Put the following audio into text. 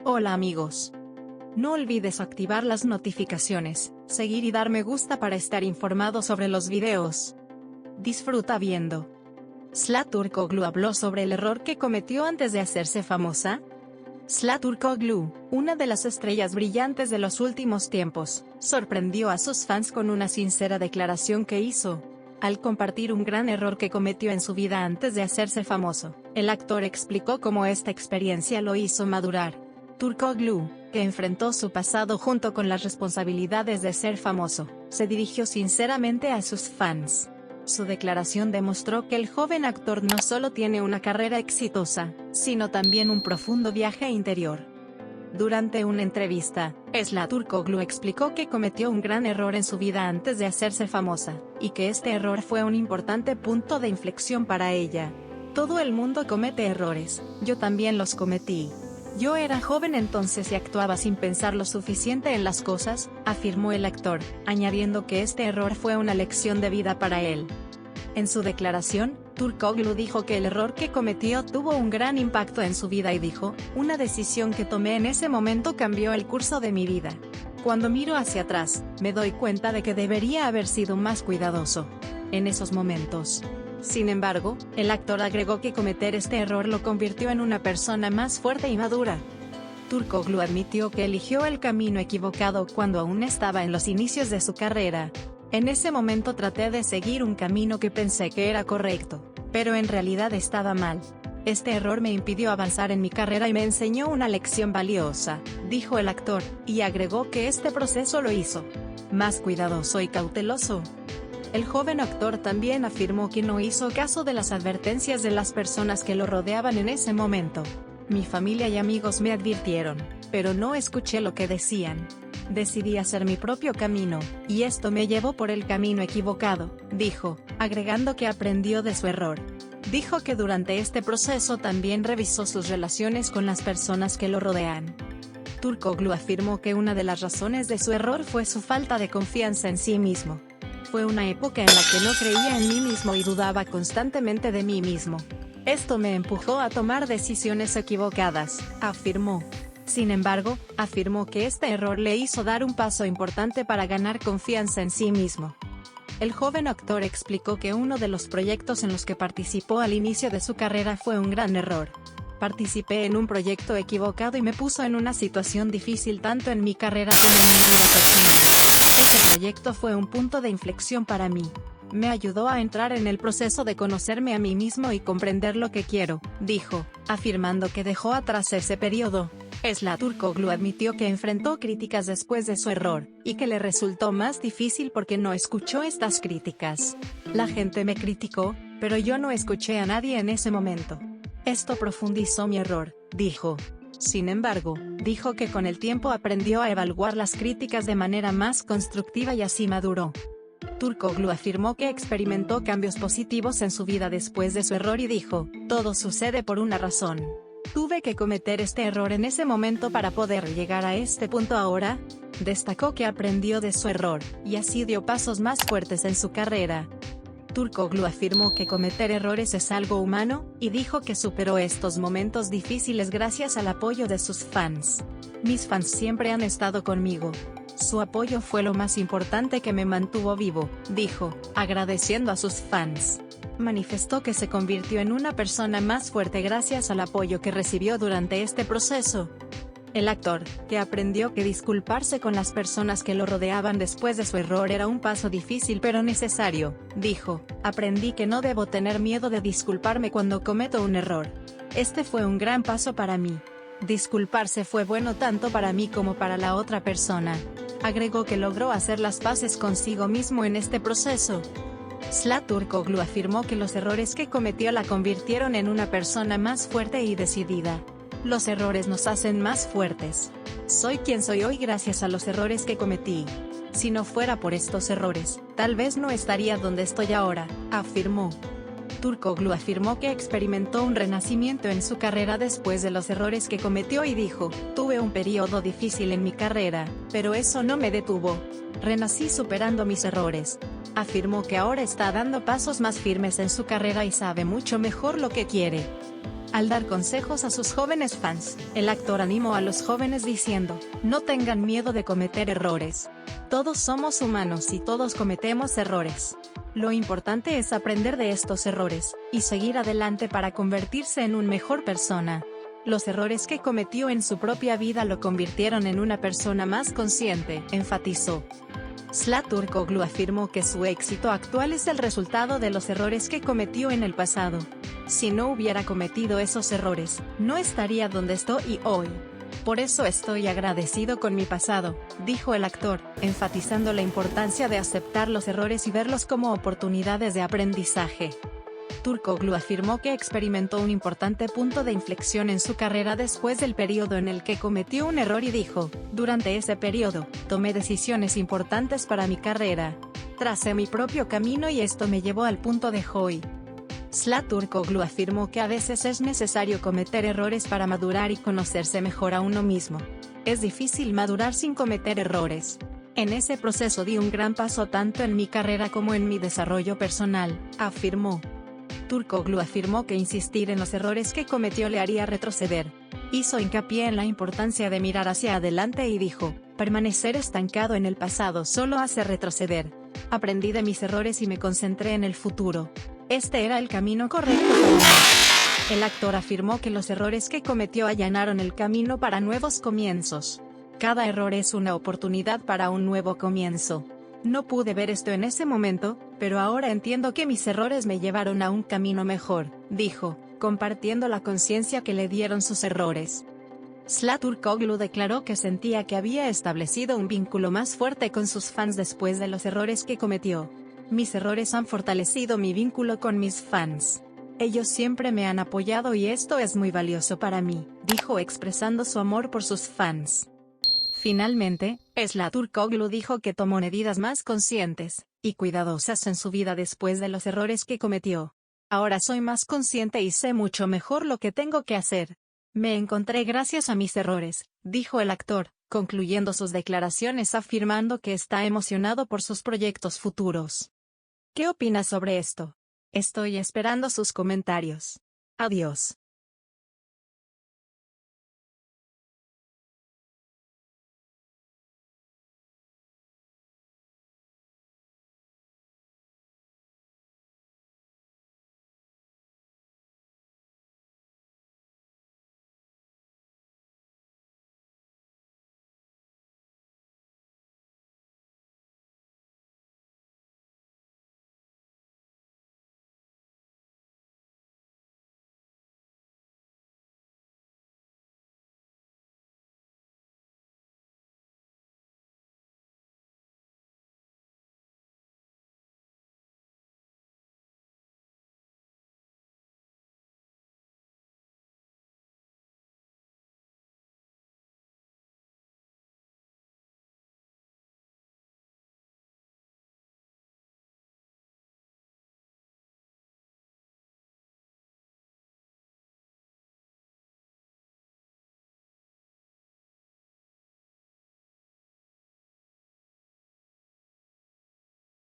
Hola amigos. No olvides activar las notificaciones, seguir y dar me gusta para estar informado sobre los videos. Disfruta viendo. Sıla Türkoğlu habló sobre el error que cometió antes de hacerse famosa. Sıla Türkoğlu, una de las estrellas brillantes de los últimos tiempos, sorprendió a sus fans con una sincera declaración que hizo. Al compartir un gran error que cometió en su vida antes de hacerse famoso, el actor explicó cómo esta experiencia lo hizo madurar. Türkoğlu, que enfrentó su pasado junto con las responsabilidades de ser famoso, se dirigió sinceramente a sus fans. Su declaración demostró que el joven actor no solo tiene una carrera exitosa, sino también un profundo viaje interior. Durante una entrevista, Sıla Türkoğlu explicó que cometió un gran error en su vida antes de hacerse famosa, y que este error fue un importante punto de inflexión para ella. Todo el mundo comete errores, yo también los cometí. Yo era joven entonces y actuaba sin pensar lo suficiente en las cosas, afirmó el actor, añadiendo que este error fue una lección de vida para él. En su declaración, Türkoğlu dijo que el error que cometió tuvo un gran impacto en su vida y dijo, una decisión que tomé en ese momento cambió el curso de mi vida. Cuando miro hacia atrás, me doy cuenta de que debería haber sido más cuidadoso en esos momentos. Sin embargo, el actor agregó que cometer este error lo convirtió en una persona más fuerte y madura. Türkoğlu admitió que eligió el camino equivocado cuando aún estaba en los inicios de su carrera. En ese momento traté de seguir un camino que pensé que era correcto, pero en realidad estaba mal. Este error me impidió avanzar en mi carrera y me enseñó una lección valiosa, dijo el actor, y agregó que este proceso lo hizo más cuidadoso y cauteloso. El joven actor también afirmó que no hizo caso de las advertencias de las personas que lo rodeaban en ese momento. Mi familia y amigos me advirtieron, pero no escuché lo que decían. Decidí hacer mi propio camino, y esto me llevó por el camino equivocado, dijo, agregando que aprendió de su error. Dijo que durante este proceso también revisó sus relaciones con las personas que lo rodean. Türkoğlu afirmó que una de las razones de su error fue su falta de confianza en sí mismo. Fue una época en la que no creía en mí mismo y dudaba constantemente de mí mismo. Esto me empujó a tomar decisiones equivocadas, afirmó. Sin embargo, afirmó que este error le hizo dar un paso importante para ganar confianza en sí mismo. El joven actor explicó que uno de los proyectos en los que participó al inicio de su carrera fue un gran error. Participé en un proyecto equivocado y me puso en una situación difícil tanto en mi carrera como en mi vida personal. Ese proyecto fue un punto de inflexión para mí. Me ayudó a entrar en el proceso de conocerme a mí mismo y comprender lo que quiero, dijo, afirmando que dejó atrás ese periodo. Sıla Türkoğlu admitió que enfrentó críticas después de su error, y que le resultó más difícil porque no escuchó estas críticas. La gente me criticó, pero yo no escuché a nadie en ese momento. Esto profundizó mi error, dijo. Sin embargo, dijo que con el tiempo aprendió a evaluar las críticas de manera más constructiva y así maduró. Türkoğlu afirmó que experimentó cambios positivos en su vida después de su error y dijo, todo sucede por una razón. Tuve que cometer este error en ese momento para poder llegar a este punto ahora. Destacó que aprendió de su error, y así dio pasos más fuertes en su carrera. Türkoğlu afirmó que cometer errores es algo humano, y dijo que superó estos momentos difíciles gracias al apoyo de sus fans. Mis fans siempre han estado conmigo. Su apoyo fue lo más importante que me mantuvo vivo, dijo, agradeciendo a sus fans. Manifestó que se convirtió en una persona más fuerte gracias al apoyo que recibió durante este proceso. El actor, que aprendió que disculparse con las personas que lo rodeaban después de su error era un paso difícil pero necesario, dijo, aprendí que no debo tener miedo de disculparme cuando cometo un error. Este fue un gran paso para mí. Disculparse fue bueno tanto para mí como para la otra persona. Agregó que logró hacer las paces consigo mismo en este proceso. Sıla Türkoğlu afirmó que los errores que cometió la convirtieron en una persona más fuerte y decidida. Los errores nos hacen más fuertes. Soy quien soy hoy gracias a los errores que cometí. Si no fuera por estos errores, tal vez no estaría donde estoy ahora, afirmó. Türkoğlu afirmó que experimentó un renacimiento en su carrera después de los errores que cometió y dijo, tuve un periodo difícil en mi carrera, pero eso no me detuvo. Renací superando mis errores. Afirmó que ahora está dando pasos más firmes en su carrera y sabe mucho mejor lo que quiere. Al dar consejos a sus jóvenes fans, el actor animó a los jóvenes diciendo, no tengan miedo de cometer errores. Todos somos humanos y todos cometemos errores. Lo importante es aprender de estos errores, y seguir adelante para convertirse en una mejor persona. Los errores que cometió en su propia vida lo convirtieron en una persona más consciente, enfatizó. Zlatan Turkoglu afirmó que su éxito actual es el resultado de los errores que cometió en el pasado. Si no hubiera cometido esos errores, no estaría donde estoy hoy. Por eso estoy agradecido con mi pasado, dijo el actor, enfatizando la importancia de aceptar los errores y verlos como oportunidades de aprendizaje. Turkoglu afirmó que experimentó un importante punto de inflexión en su carrera después del periodo en el que cometió un error y dijo, durante ese periodo, tomé decisiones importantes para mi carrera. Tracé mi propio camino y esto me llevó al punto de hoy. Zlatan Turkoglu afirmó que a veces es necesario cometer errores para madurar y conocerse mejor a uno mismo. Es difícil madurar sin cometer errores. En ese proceso di un gran paso tanto en mi carrera como en mi desarrollo personal, afirmó. Turkoglu afirmó que insistir en los errores que cometió le haría retroceder. Hizo hincapié en la importancia de mirar hacia adelante y dijo, permanecer estancado en el pasado solo hace retroceder. Aprendí de mis errores y me concentré en el futuro. Este era el camino correcto para mí. El actor afirmó que los errores que cometió allanaron el camino para nuevos comienzos. Cada error es una oportunidad para un nuevo comienzo. No pude ver esto en ese momento, pero ahora entiendo que mis errores me llevaron a un camino mejor, dijo, compartiendo la conciencia que le dieron sus errores. Zlatan Turkoglu declaró que sentía que había establecido un vínculo más fuerte con sus fans después de los errores que cometió. Mis errores han fortalecido mi vínculo con mis fans. Ellos siempre me han apoyado y esto es muy valioso para mí, dijo expresando su amor por sus fans. Finalmente, Zlatan Turkoglu dijo que tomó medidas más conscientes y cuidadosas en su vida después de los errores que cometió. Ahora soy más consciente y sé mucho mejor lo que tengo que hacer. Me encontré gracias a mis errores, dijo el actor, concluyendo sus declaraciones afirmando que está emocionado por sus proyectos futuros. ¿Qué opinas sobre esto? Estoy esperando sus comentarios. Adiós.